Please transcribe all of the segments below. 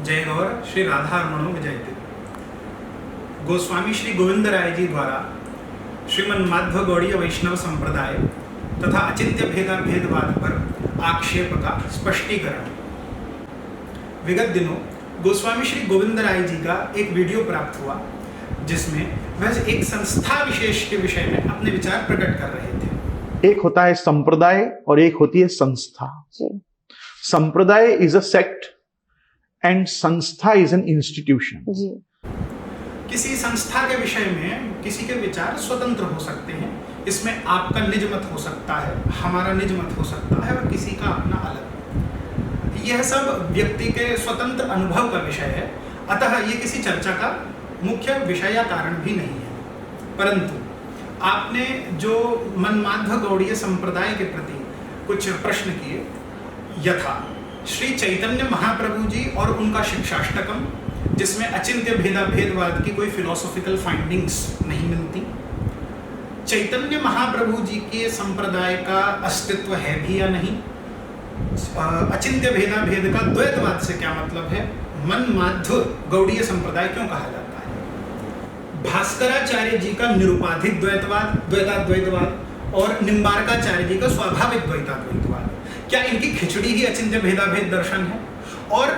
जय गौर श्री राधारमणो विजयते। गोस्वामी श्री गोविंद राय जी द्वारा श्रीमन माध्व गौड़ीय वैष्णव संप्रदाय तथा अचिंत्य भेदवाद पर आक्षेप का स्पष्टीकरण। विगत दिनों गोस्वामी श्री गोविंद राय जी का एक वीडियो प्राप्त हुआ जिसमें वह एक संस्था विशेष के विषय में अपने विचार प्रकट कर रहे थे। एक होता है संप्रदाय और एक होती है संस्था। संप्रदाय इज अ सेक्ट एंड संस्था इज एन इंस्टीट्यूशन। किसी संस्था के विषय में किसी के विचार स्वतंत्र हो सकते हैं, इसमें आपका निज मत हो सकता है, हमारा निज मत हो सकता है और किसी का अपना अलग। यह सब व्यक्ति के स्वतंत्र अनुभव का विषय है, अतः ये किसी चर्चा का मुख्य विषय या कारण भी नहीं है। परंतु आपने जो मनमाध्व गौड़ीय संप्रदाय के प्रति कुछ प्रश्न किए, यथा श्री चैतन्य महाप्रभु जी और उनका शिक्षाष्टकम, जिसमें अचिंत्य भेदवाद की कोई फिलोसॉफिकल फाइंडिंग्स नहीं मिलती। चैतन्य महाप्रभु जी के संप्रदाय का अस्तित्व है भी या नहीं। अचिंत्य भेद का द्वैतवाद से क्या मतलब है। मनमाध्व गौड़ीय संप्रदाय क्यों कहा जाता है। भास्कराचार्य जी का निरुपाधिक द्वैतवाद और निम्बारकाचार्य जी का स्वाभाविक द्वैतवाद, क्या इनकी खिचड़ी ही अचिंत्य भेद दर्शन है। और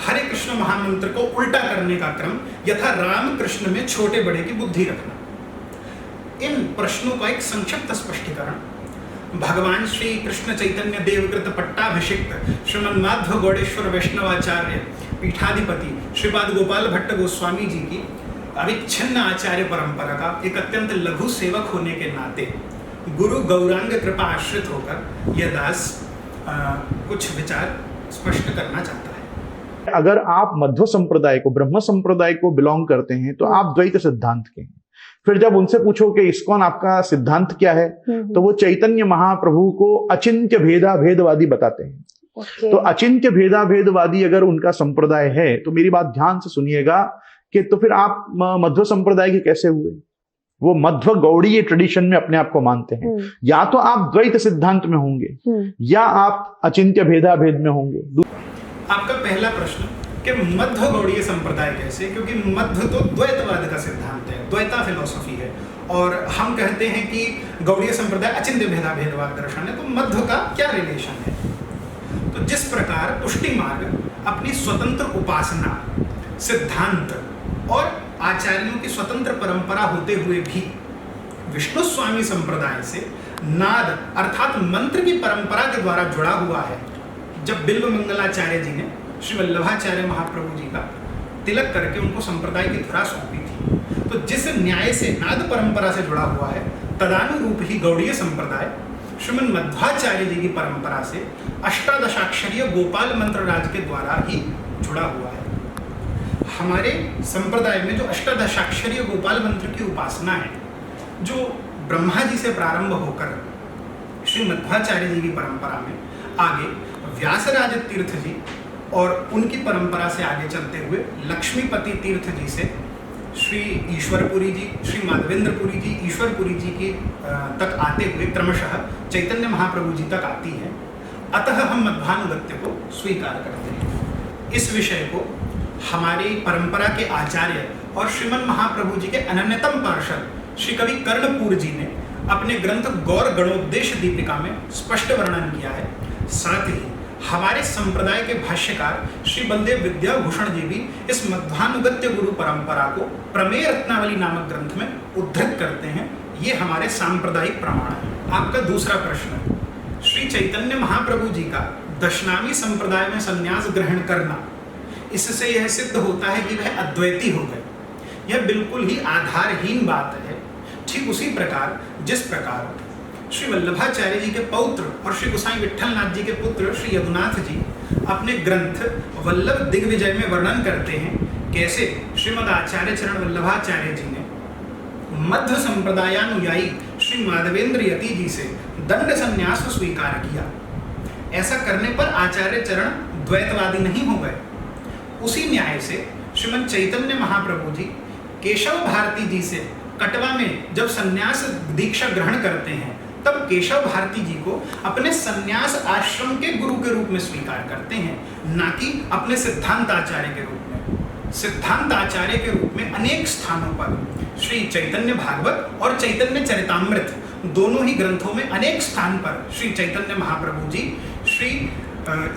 हरे कृष्ण महामंत्र को उल्टा करने का क्रम, यथा राम कृष्ण में छोटे बड़े की बुद्धि रखना। इन प्रश्नों का एक संक्षिप्त स्पष्टीकरण भगवान श्री कृष्ण चैतन्य देवकृत पट्टाभिषिक्त श्रीमन माध्व गौड़ेश्वर वैष्णवाचार्य पीठाधिपति श्रीपाद गोपाल भट्ट गोस्वामी जी की अविच्छिन्न आचार्य परंपरा का एक अत्यंत लघु सेवक होने के नाते गुरु गौरांग कृपा आश्रित होकर यह दास कुछ विचार स्पष्ट करना चाहता है। अगर आप मध्व संप्रदाय को, ब्रह्म संप्रदाय को बिलोंग करते हैं तो आप द्वैत सिद्धांत के हैं। फिर जब उनसे पूछो कि इस्कॉन आपका सिद्धांत क्या है, तो वो चैतन्य महाप्रभु को अचिंत्य भेदवादी बताते हैं। तो अचिंत्य भेदवादी अगर उनका संप्रदाय है तो मेरी बात ध्यान से सुनिएगा कि तो फिर आप मध्व संप्रदाय के कैसे हुए। वो मध्व गौड़ीय ट्रेडिशन में अपने आप को मानते हैं। या तो आप द्वैत सिद्धांत में होंगे या आप अचिंत्य भेद में होंगे। आपका पहला प्रश्न कि मध्व गौड़ीय संप्रदाय कैसे, क्योंकि मध्व तो द्वैतवाद का सिद्धांत है, द्वैता फिलोसफी है, और हम कहते हैं कि गौड़ीय संप्रदाय अचिंत्य भेदवाद दर्शन है, तो मध्व का क्या रिलेशन है। तो जिस प्रकार पुष्टि मार्ग अपनी स्वतंत्र उपासना, सिद्धांत और आचार्यों की स्वतंत्र परंपरा होते हुए भी विष्णु स्वामी संप्रदाय से नाद अर्थात मंत्र की परंपरा के द्वारा जुड़ा हुआ है। जब बिल्व मंगलाचार्य जी ने श्री वल्लभाचार्य महाप्रभु जी का तिलक करके उनको संप्रदाय की धुरा सौंपी थी, तो जिस न्याय से नाद परंपरा से जुड़ा हुआ है, तदानुरूप ही गौड़ीय संप्रदाय श्रीमन मध्वाचार्य जी की परंपरा से अष्टादशाक्षरीय गोपाल मंत्र राज के द्वारा ही जुड़ा हुआ है। हमारे संप्रदाय में जो अष्टादशाक्षरीय गोपाल मंत्र की उपासना है, जो ब्रह्मा जी से प्रारंभ होकर श्री मध्वाचार्य जी की परंपरा में आगे व्यासराज तीर्थ जी और उनकी परंपरा से आगे चलते हुए लक्ष्मीपति तीर्थ जी से श्री ईश्वरपुरी जी, श्री माधवेंद्रपुरी जी, ईश्वरपुरी जी की तक आते हुए क्रमशः चैतन्य महाप्रभु जी तक आती है। अतः हम मध्वानुगत्य को स्वीकार करते हैं। इस विषय को हमारी परंपरा के आचार्य और श्रीमन महाप्रभु जी के अनन्यतम पार्षद श्री कवि कर्णपुर जी ने अपने ग्रंथ गौर गणोपदेश दीपिका में स्पष्ट वर्णन किया है। साथ ही हमारे संप्रदाय के भाष्यकार श्री बलदेव विद्याभूषण जी भी इस मध्वानुगत्य गुरु परंपरा को प्रमेय रत्नावली नामक ग्रंथ में उद्धृत करते हैं। ये हमारे सांप्रदायिक प्रमाण है। आपका दूसरा प्रश्न, श्री चैतन्य महाप्रभु जी का दशनामी संप्रदाय में संन्यास ग्रहण करना, इससे यह सिद्ध होता है कि वह अद्वैती हो गए। यह बिल्कुल ही आधारहीन बात है। ठीक उसी प्रकार जिस प्रकार श्री वल्लभाचार्य जी के पौत्र और श्री गोसाई विट्ठलनाथ जी के पुत्र श्री यदुनाथ जी अपने ग्रंथ वल्लभ दिग्विजय में वर्णन करते हैं कैसे श्रीमद आचार्य चरण वल्लभाचार्य जी ने मध्व संप्रदायानुयायी श्री माधवेंद्र यति जी से दंड संन्यास स्वीकार किया। ऐसा करने पर आचार्य चरण द्वैतवादी नहीं हो गए। उसी न्याय से श्रीमद चैतन्य महाप्रभु जी केशव भारती जी से कटवा में जब संन्यास दीक्षा ग्रहण करते हैं, तब केशव भारती जी को अपने संन्यास आश्रम के गुरु के रूप में स्वीकार करते हैं, ना कि अपने सिद्धांत आचार्य के रूप में। सिद्धांत आचार्य के रूप में अनेक स्थानों पर श्री चैतन्य भागवत और चैतन्य चरितामृत दोनों ही ग्रंथों में अनेक स्थान पर श्री चैतन्य महाप्रभु जी श्री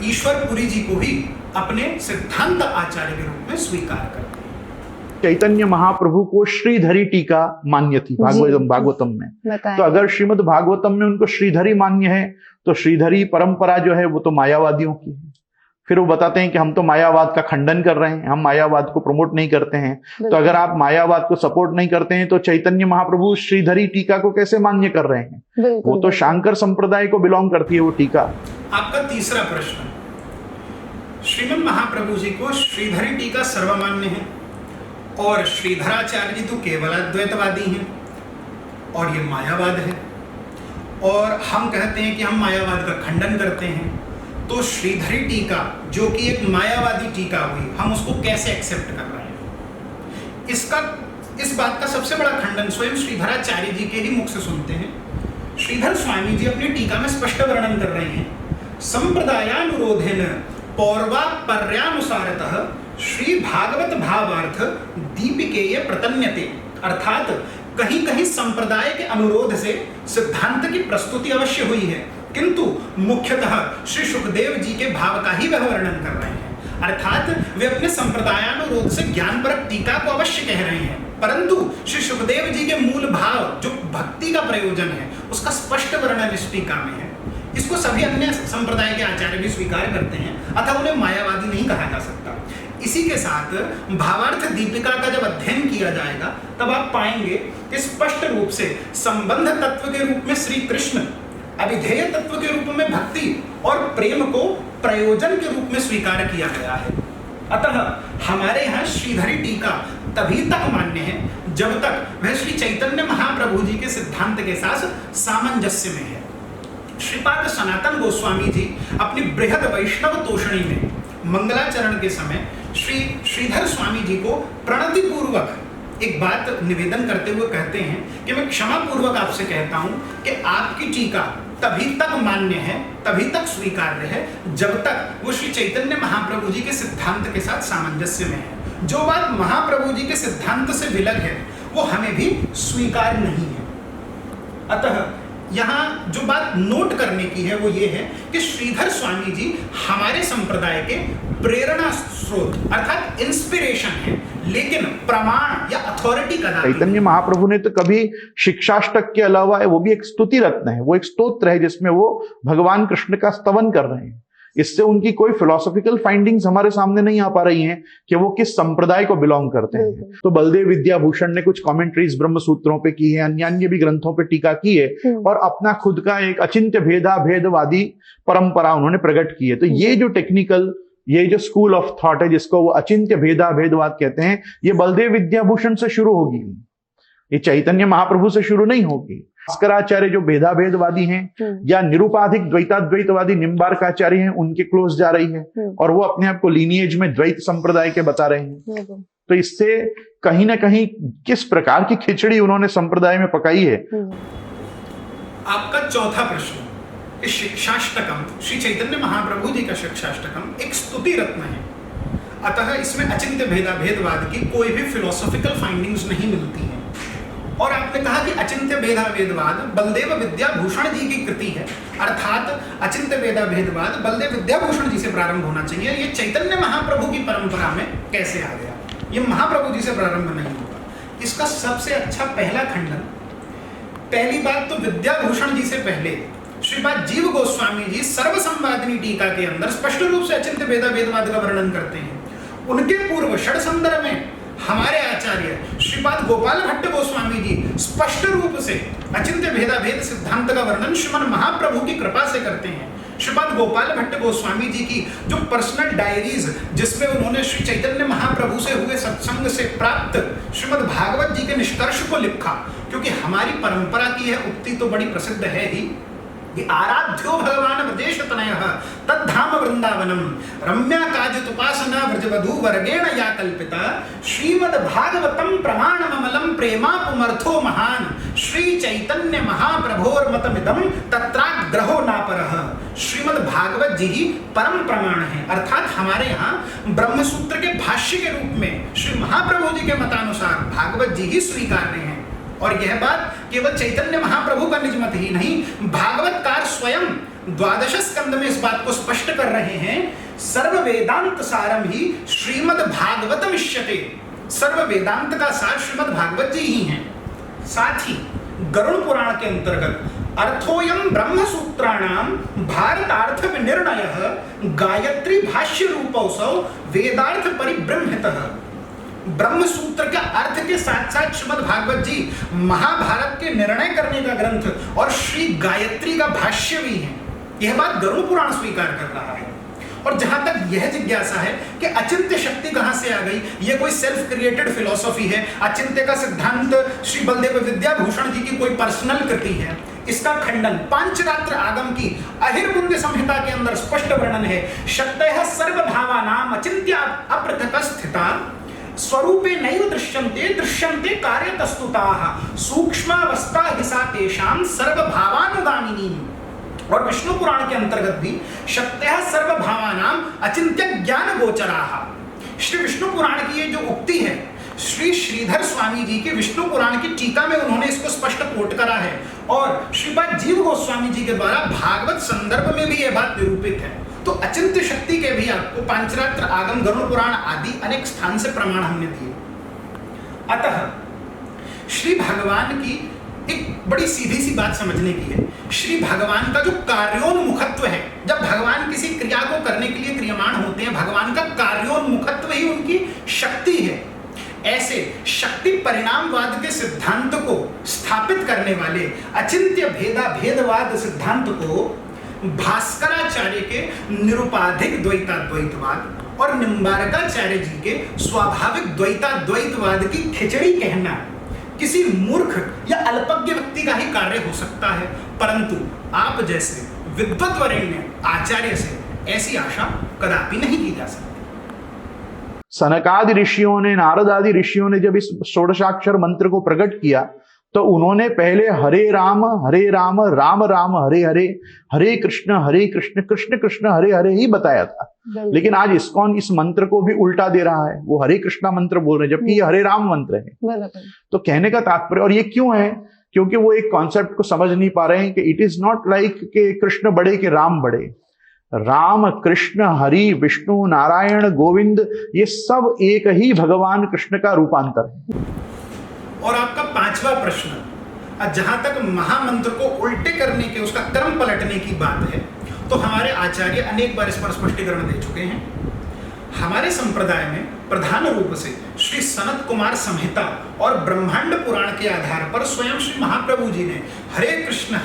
ईश्वरपुरी जी को ही अपने सिद्धांत आचार्य के रूप में स्वीकार करते हैं। चैतन्य महाप्रभु को श्रीधरी टीका मान्य थी भागवतम में। तो अगर श्रीमद् भागवतम में उनको श्रीधरी मान्य है तो श्रीधरी परंपरा जो है वो तो मायावादियों की है। फिर वो बताते हैं कि हम तो मायावाद का खंडन कर रहे हैं, हम मायावाद को प्रमोट नहीं करते हैं। तो अगर आप मायावाद को सपोर्ट नहीं करते हैं तो चैतन्य महाप्रभु श्रीधरी टीका को कैसे मान्य कर रहे हैं? वो तो शांकर संप्रदाय को बिलोंग करती है वो टीका। आपका तीसरा प्रश्न, श्रीमद् महाप्रभु जी को श्रीधरी टीका सर्वमान्य है और श्रीधराचार्य जी तो केवल अद्वैतवादी हैं और ये मायावाद है, और हम कहते हैं कि हम मायावाद का खंडन करते हैं। तो श्रीधरी टीका जो कि एक मायावादी टीका हुई, हम उसको कैसे एक्सेप्ट कर रहे हैं? इस बात का सबसे बड़ा खंडन स्वयं श्रीधराचार्य जी के ही मुख से सुनते हैं। श्रीधर स्वामी जी अपनी टीका में स्पष्ट वर्णन कर रहे हैं, संप्रदायानुरोधेन पौर्वापर्यानुसारतः श्री भागवत भावार्थ दीपिकेय प्रतन्यते, अर्थात कहीं कहीं संप्रदाय के अनुरोध से सिद्धांत की प्रस्तुति अवश्य हुई है, किंतु मुख्यतः श्री सुखदेव जी के भाव का ही वह वर्णन कर रहे हैं। अर्थात वे अपने संप्रदायानुरोध से ज्ञानपरक टीका को अवश्य कह रहे हैं, परंतु श्री सुखदेव जी के मूल भाव जो भक्ति का प्रयोजन है उसका स्पष्ट वर्णन इस टीका में है। इसको सभी अन्य संप्रदाय के आचार्य भी स्वीकार करते हैं, अतः उन्हें मायावादी नहीं कहा जा सकता। इसी के साथ भावार्थ दीपिका का जब अध्ययन किया जाएगा तब आप पाएंगे कि स्पष्ट रूप से संबंध तत्व के रूप में श्री कृष्ण, अभिधेय तत्व के रूप में भक्ति और प्रेम को प्रयोजन के रूप में स्वीकार किया गया है। अतः हमारे यहाँ श्रीधरी टीका तभी तक मान्य है जब तक वह श्री चैतन्य महाप्रभु जी के सिद्धांत के साथ सामंजस्य में है। श्रीपाद सनातन गोस्वामी जी अपनी बृहद वैष्णव तोषणी में मंगलाचरण के समय श्री श्रीधर स्वामी जी को प्रणति पूर्वक एक बात निवेदन करते हुए कहते हैं कि मैं क्षमा पूर्वक आपसे कहता हूं कि आपकी टीका तभी तक मान्य है, तभी तक स्वीकार्य है जब तक वो श्री चैतन्य महाप्रभु जी के सिद्धांत के साथ सामंजस्य में है। जो बात महाप्रभु जी के सिद्धांत से विलग है वो हमें भी स्वीकार नहीं है। अतः यहाँ जो बात नोट करने की है वो ये है कि श्रीधर स्वामी जी हमारे संप्रदाय के प्रेरणा स्रोत अर्थात इंस्पिरेशन है, लेकिन प्रमाण या अथॉरिटी का नाम। चैतन्य महाप्रभु ने तो कभी शिक्षाष्टक के अलावा वो भी एक स्तुति रत्न है, वो एक स्तोत्र है जिसमें वो भगवान कृष्ण का स्तवन कर रहे हैं। इससे उनकी कोई फिलोसॉफिकल फाइंडिंग्स हमारे सामने नहीं आ पा रही हैं कि वो किस संप्रदाय को बिलोंग करते हैं। तो बलदेव विद्याभूषण ने कुछ कमेंट्रीज ब्रह्म सूत्रों पे की है, अन्य भी ग्रंथों पे टीका की है और अपना खुद का एक अचिंत्य भेदवादी परंपरा उन्होंने प्रकट की है। तो ये जो टेक्निकल, ये जो स्कूल ऑफ थॉट है जिसको वो अचिंत्य भेदवाद कहते हैं, ये बलदेव विद्याभूषण से शुरू होगी, ये चैतन्य महाप्रभु से शुरू नहीं होगी। भास्कराचार्य जो भेदाभेदवादी हैं या निरुपाधिक द्वैताद्वैतवादी निम्बार्काचार्य हैं, उनके क्लोज जा रही है और वो अपने आप को लीनिएज में द्वैत संप्रदाय के बता रहे हैं। तो इससे कहीं ना कहीं किस प्रकार की खिचड़ी उन्होंने संप्रदाय में पकाई है। आपका चौथा प्रश्न, शिक्षाष्टकम श्री चैतन्य महाप्रभु जी का शिक्षाष्टकम एक स्तुति रत्न है, अतः इसमें अचिंत्य भेदवाद की कोई भी फिलोसॉफिकल फाइंडिंग्स नहीं मिलती है। और आपने कहा कि अचिंत्य भेदवाद बलदेव विद्याभूषण जी की कृति है, अर्थात अचिंत्य भेदवाद बलदेव विद्याभूषण जी से प्रारंभ होना चाहिए। ये चैतन्य महाप्रभु की परंपरा में कैसे आ गया? ये महाप्रभु जी से प्रारंभ नहीं होगा। इसका सबसे अच्छा पहला खंडन, पहली बात तो विद्याभूषण जी से पहले श्रीपाद जीव गोस्वामी जी सर्वसंवादिनी टीका के अंदर स्पष्ट रूप से अचिंत्य भेदवाद का वर्णन करते हैं। उनके पूर्व षडसंदर में हमारे आचार्य श्रीपाद गोपाल भट्ट गोस्वामी जी स्पष्ट रूप से अचिंत्य भेद सिद्धांत का वर्णन श्रीमन महाप्रभु की कृपा से करते हैं। श्रीपाद गोपाल भट्ट गोस्वामी जी की जो पर्सनल डायरीज जिसमें उन्होंने श्री चैतन्य महाप्रभु से हुए सत्संग से प्राप्त श्रीमद् भागवत जी के निष्कर्ष को लिखा, क्योंकि हमारी परंपरा की यह उक्ति तो बड़ी प्रसिद्ध है ही, आराध्यो भगवान ब्रजेश तनयः तद्धाम वृंदावनम रम्या काजित उपासना व्रजवधू वर्गेण या कल्पिता श्रीमद् भागवतम प्रमाणममलम प्रेमापुमर्थो महान श्री चैतन्य महाप्रभोर्मतमिदम तत्राग्रहो नापरः। श्रीमद् भागवत जी ही परम प्रमाण है, अर्थात हमारे यहाँ ब्रह्म सूत्र के भाष्य के रूप में श्री महाप्रभु जी के मतानुसार भागवत जी ही स्वीकार्य हैं। और यह बात केवल चैतन्य महाप्रभु का निज मत ही नहीं, भागवतकार स्वयं 12 स्कंद में इस बात को स्पष्ट कर रहे हैं। सर्व वेदांत सारम ही श्रीमद् भागवतम इष्यते, सर्व वेदांत का सार श्रीमद् भागवत जी ही हैं। साथ ही गरुड़ पुराण के अंतर्गत अर्थोयम ब्रह्म सूत्राणाम भारतार्थ विनिर्णयः गायत्री भाष्य रूपौसौ वेदार्थ परिब्रह्मतः। ब्रह्म सूत्र के अर्थ के साथ साथ श्रीमद् भागवत जी महाभारत के निर्णय करने का ग्रंथ और श्री गायत्री का भाष्य भी है। यह बात गरुड़ पुराण स्वीकार कर रहा है। और जहां तक यह जिज्ञासा है कि अचिंत्य शक्ति कहां से आ गई, यह कोई सेल्फ क्रिएटेड फिलॉसफी है, अचिंत्य का सिद्धांत श्री बलदेव विद्याभूषण जी की कोई पर्सनल कृति है, इसका खंडन पांचरात्र आगम की अहिर्बुंद संहिता के अंदर स्पष्ट वर्णन है। शक्तयः सर्वभावानाम अचिंत्य अपृथक स्थिता स्वरूपे नैव दृश्यन्ते दृश्यन्ते कार्यतस्तुताः सूक्ष्मावस्था हिसा तेषां सर्वभावानुगामिनी। और विष्णु पुराण के अंतर्गत भी शक्तयः सर्वभावानाम अचिंत्य ज्ञान गोचराः। श्री विष्णु पुराण की ये जो उक्ति है, श्री श्रीधर स्वामी जी के विष्णु पुराण की टीका में उन्होंने इसको स्पष्ट कोट करा है और श्रीपाद जीव गोस्वामी जी के द्वारा भागवत संदर्भ में भी यह बात निरूपित है। तो अचिंत्य शक्ति के भी आपको पांचरात्र आगम गरुड़ पुराण आदि अनेक स्थान से प्रमाण हमने दिए। अतः श्री भगवान की एक बड़ी सीधी सी बात समझने की है, श्री भगवान का जो कार्योन्मुखत्व है, जब भगवान किसी क्रिया को करने के लिए क्रियमाण होते हैं, भगवान का कार्योन्मुखत्व ही उनकी शक्ति है। ऐसे शक्ति परिणामवाद के सिद्धांत को स्थापित करने वाले अचिंत्य भेदवाद सिद्धांत को भास्कराचार्य के निरुपाधिक द्वैताद्वैतवाद और निम्बारकाचार्य जी के स्वाभाविक द्वैताद्वैतवाद की खिचड़ी कहना किसी मूर्ख या अल्पज्ञ व्यक्ति का ही कार्य हो सकता है, परंतु आप जैसे विद्वत वरेण्य आचार्य से ऐसी आशा कदापि नहीं की जा सकती। सनकादि ऋषियों ने, नारद आदि ऋषियों ने जब इस षोडशाक्षर मंत्र को प्रकट किया तो उन्होंने पहले हरे राम राम राम हरे हरे, हरे कृष्ण कृष्ण कृष्ण हरे हरे ही बताया था। लेकिन आज इस्कॉन इस मंत्र को भी उल्टा दे रहा है, वो हरे कृष्णा मंत्र बोल रहे हैं जबकि ये हरे राम मंत्र है। तो कहने का तात्पर्य, और ये क्यों है, क्योंकि वो एक कॉन्सेप्ट को समझ नहीं पा रहे हैं कि इट इज नॉट लाइक कि कृष्ण बड़े कि राम बड़े। राम कृष्ण हरि विष्णु नारायण गोविंद ये सब एक ही भगवान कृष्ण का रूपांतर है। और आपका पांचवा प्रश्न, जहां तक महामंत्र को उल्टे करने के, उसका क्रम पलटने की बात है, तो हमारे आचार्य अनेक बार इस पर स्पष्टीकरण दे चुके हैं। हमारे संप्रदाय में प्रधान रूप से श्री सनत कुमार संहिता और ब्रह्मांड पुराण के आधार पर स्वयं श्री महाप्रभु जी ने हरे कृष्ण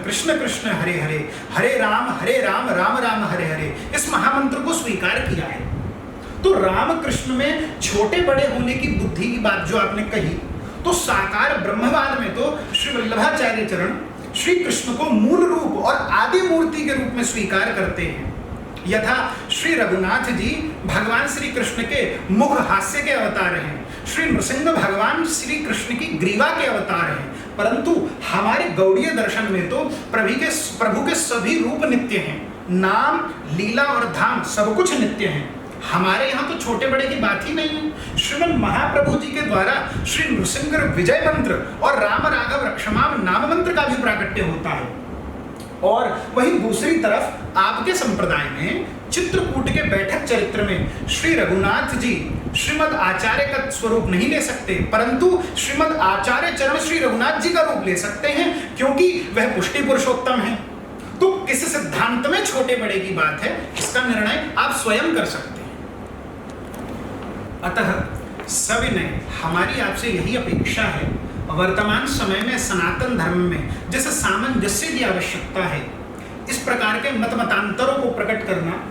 कृष्ण कृष्ण हरे हरे, हरे राम राम राम हरे हरे इस महामंत्र को स्वीकार किया है। तो राम कृष्ण में छोटे बड़े होने की बुद्धि की बात जो आपने कही, तो साकार ब्रह्मवाद में तो श्री वल्लभाचार्य चरण श्री कृष्ण को मूल रूप और आदि मूर्ति के रूप में स्वीकार करते हैं। यथा श्री रघुनाथ जी भगवान श्री कृष्ण के मुख हास्य के अवतार हैं, श्री नृसिंह भगवान श्री कृष्ण की ग्रीवा के अवतार हैं, परंतु हमारे गौड़ीय दर्शन में तो प्रभु के सभी रूप नित्य हैं, नाम लीला और धाम सब कुछ नित्य हैं। हमारे यहाँ तो छोटे बड़े की बात ही नहीं है। श्रीमन महाप्रभु जी के द्वारा श्री नृसिंह विजय मंत्र और राम राघव रक्षमाम नाम मंत्र का भी प्राकट्य होता है। और वहीं दूसरी तरफ आपके संप्रदाय में चित्रकूट के बैठक चरित्र में श्री रघुनाथ जी श्रीमद आचार्य का स्वरूप नहीं ले सकते, परंतु श्रीमद आचार्य चरण श्री रघुनाथ जी का रूप ले सकते हैं, क्योंकि वह पुष्टि पुरुषोत्तम है। तो किस सिद्धांत में छोटे बड़े की बात है, इसका निर्णय आप स्वयं कर सकते हैं। अतः सविनय हमारी आपसे यही अपेक्षा है, वर्तमान समय में सनातन धर्म में जैसे सामंजस्य की आवश्यकता है, इस प्रकार के मतांतरों को प्रकट करना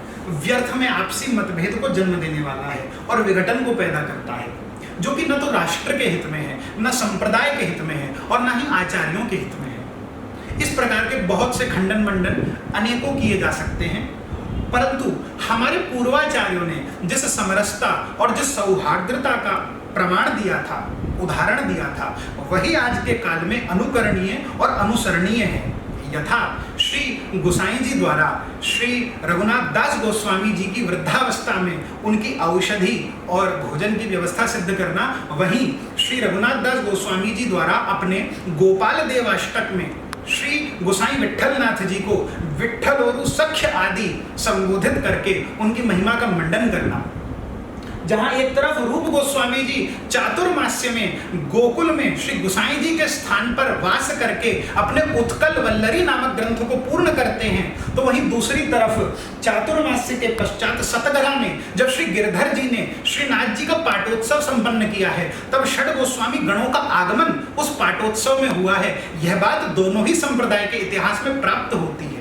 व्यर्थ में आपसी मतभेद को जन्म देने वाला है और विघटन को पैदा करता है, जो कि न तो राष्ट्र के हित में है, न संप्रदाय के हित में है और न ही आचार्यों के हित में है। इस प्रकार के बहुत से खंडन मंडन अनेकों किए जा सकते हैं परंतु हमारे पूर्वाचार्यों ने जिस समरसता और जिस सौहार्द्रता का प्रमाण दिया था, उदाहरण दिया था, वही आज के काल में अनुकरणीय और अनुसरणीय है। यथा श्री गोसाई जी द्वारा श्री रघुनाथ दास गोस्वामी जी की वृद्धावस्था में उनकी औषधि और भोजन की व्यवस्था सिद्ध करना, वहीं श्री रघुनाथ दास गोस्वामी जी द्वारा अपने गोपाल देवाष्टक में श्री गोसाई विट्ठलनाथ जी को विट्ठल और सख्य आदि संबोधित करके उनकी महिमा का मंडन करना। जहां एक तरफ रूप गोस्वामी जी चातुर्मास्य में गोकुल में श्री गोसाई जी के स्थान पर वास करके अपने उत्कल वल्लरी नामक ग्रंथ को पूर्ण करते हैं, तो वहीं दूसरी तरफ चातुर्मास्य के पश्चात सतगरा में जब श्री गिरधर जी ने श्री नाथ जी का पाटोत्सव संपन्न किया है, तब षड गोस्वामी गणों का आगमन उस पाटोत्सव में हुआ है। यह बात दोनों ही संप्रदाय के इतिहास में प्राप्त होती है।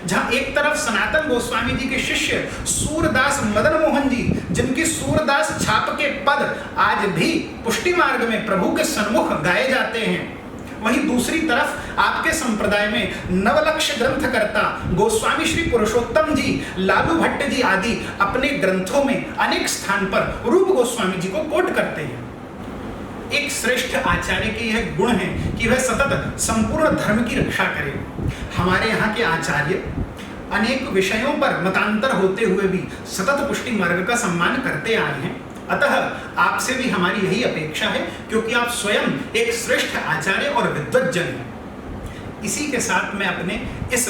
जहां एक तरफ सनातन गोस्वामी जी के शिष्य सूरदास मदन मोहन जी, जिनकी सूरदास छाप के पद आज भी पुष्टि मार्ग में प्रभु के सन्मुख गाए जाते हैं, वहीं दूसरी तरफ आपके संप्रदाय में नवलक्ष ग्रंथकर्ता गोस्वामी श्री पुरुषोत्तम जी, लालू भट्ट जी आदि अपने ग्रंथों में अनेक स्थान पर रूप गोस्वामी जी को कोट करते हैं। एक श्रेष्ठ आचार्य के यह गुण है कि वह सतत संपूर्ण धर्म की रक्षा करे। हमारे यहाँ के आचार्य अनेक विषयों पर मतांतर होते हुए भी सतत पुष्टि मार्ग का सम्मान करते आए हैं। अतः आपसे भी हमारी यही अपेक्षा है, क्योंकि आप स्वयं एक श्रेष्ठ आचार्य और विद्वज्जन हैं। इसी के साथ मैं अपने इस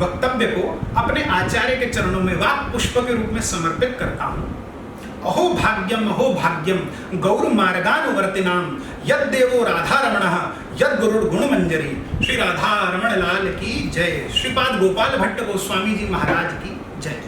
वक्तव्य को अपने आचार्य के चरणों में वाक् पुष्प के रूप में समर्पित करता हूँ। अहो भाग्यम गौर मार्गानुवर्तिनाम यद्देवो राधा रमणः यद्गुरुर् गुण मंजरी। श्री राधा रमण लाल की जय। श्रीपाद गोपाल भट्ट गोस्वामी जी महाराज की जय।